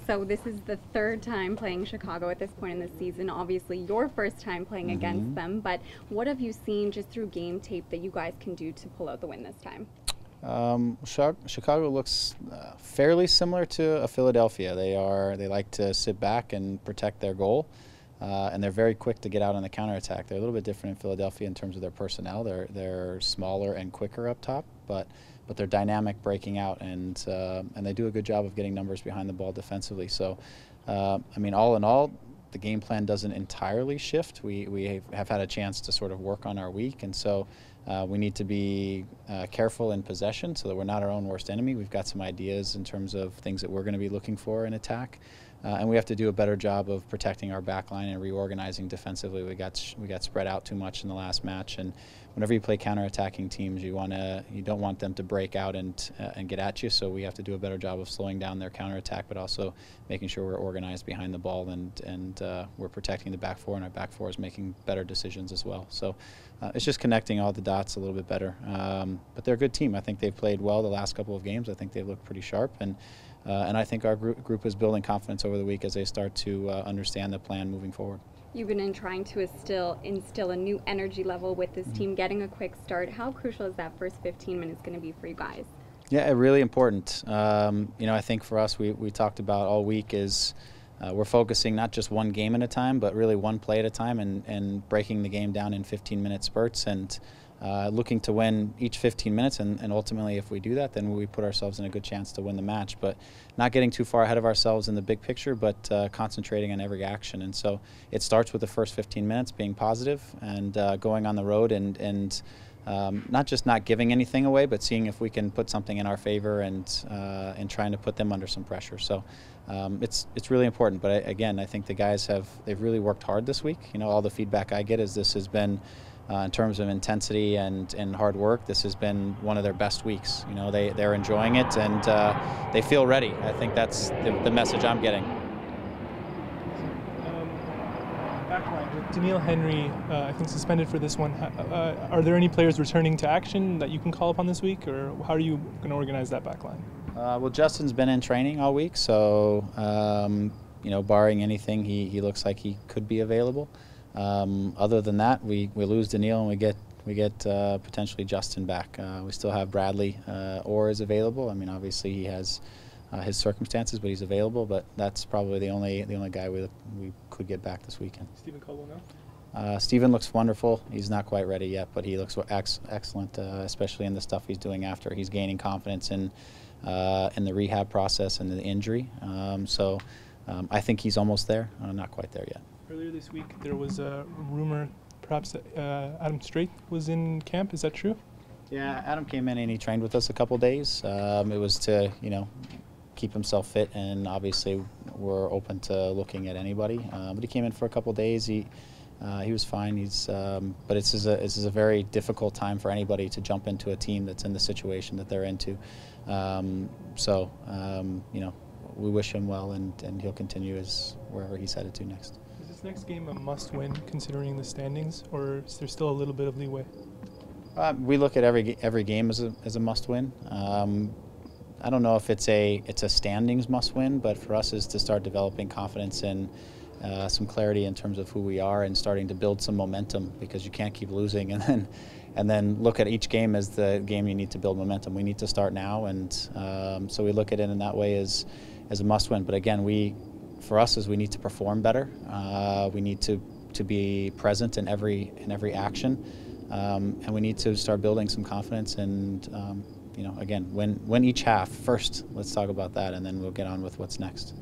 So this is the third time playing Chicago at this point in the season. Obviously, your first time playing against them. But what have you seen just through game tape that you guys can do to pull out the win this time? Chicago looks fairly similar to a Philadelphia. They like to sit back and protect their goal, and they're very quick to get out on the counterattack. They're a little bit different in Philadelphia in terms of their personnel. They're smaller and quicker up top, but they're dynamic breaking out, and they do a good job of getting numbers behind the ball defensively. So, I mean, all in all, the game plan doesn't entirely shift. We have had a chance to sort of work on our week, and so we need to be careful in possession so that we're not our own worst enemy. We've got some ideas in terms of things that we're going to be looking for in attack, and we have to do a better job of protecting our back line and reorganizing defensively. We got spread out too much in the last match, and whenever you play counterattacking teams, you don't want them to break out and get at you. So we have to do a better job of slowing down their counterattack, but also making sure we're organized behind the ball and we're protecting the back four, and our back four is making better decisions as well. So it's just connecting all the dots a little bit better. But they're a good team. I think they've played well the last couple of games. I think they've looked pretty sharp, and I think our group is building confidence over the week as they start to understand the plan moving forward. You've been trying to instill a new energy level with this team, getting a quick start. How crucial is that first 15 minutes going to be for you guys? Yeah, really important. I think for us, we talked about all week is we're focusing not just one game at a time, but really one play at a time, and breaking the game down in 15-minute spurts, and looking to win each 15 minutes, and ultimately if we do that, then we put ourselves in a good chance to win the match. But not getting too far ahead of ourselves in the big picture, but concentrating on every action. And so it starts with the first 15 minutes being positive and going on the road and not just not giving anything away, but seeing if we can put something in our favor and trying to put them under some pressure. So it's really important. But again, I think the guys they've really worked hard this week. All the feedback I get is this has been, in terms of intensity and hard work, this has been one of their best weeks. They're enjoying it, and they feel ready. I think that's the message I'm getting. Backline with Daniil Henry, I think suspended for this one. Are there any players returning to action that you can call upon this week, or how are you going to organize that backline? Well, Justin's been in training all week, so barring anything, he looks like he could be available. Other than that, we lose Daniil and we get potentially Justin back. We still have Bradley Orr is available. I mean, obviously he has his circumstances, but he's available. But that's probably the only guy we could get back this weekend. Stephen Caldwell now? Stephen looks wonderful. He's not quite ready yet, but he looks excellent, especially in the stuff he's doing after. He's gaining confidence in the rehab process and the injury. So I think he's almost there. Not quite there yet. Earlier this week, there was a rumor perhaps that Adam Straight was in camp. Is that true? Yeah, Adam came in and he trained with us a couple days. It was to, keep himself fit, and obviously we're open to looking at anybody. But he came in for a couple days. He was fine. But this is a very difficult time for anybody to jump into a team that's in the situation that they're into. We wish him well, and he'll continue wherever he's headed to next. Is this next game a must-win considering the standings, or is there still a little bit of leeway? We look at every game as a must-win. I don't know if it's a standings must-win, but for us is to start developing confidence and some clarity in terms of who we are, and starting to build some momentum, because you can't keep losing and then look at each game as the game you need to build momentum. We need to start now, and so we look at it in that way as a must-win. But again, for us is we need to perform better. We need to be present in every action, and we need to start building some confidence. And again, win each half first. Let's talk about that, and then we'll get on with what's next.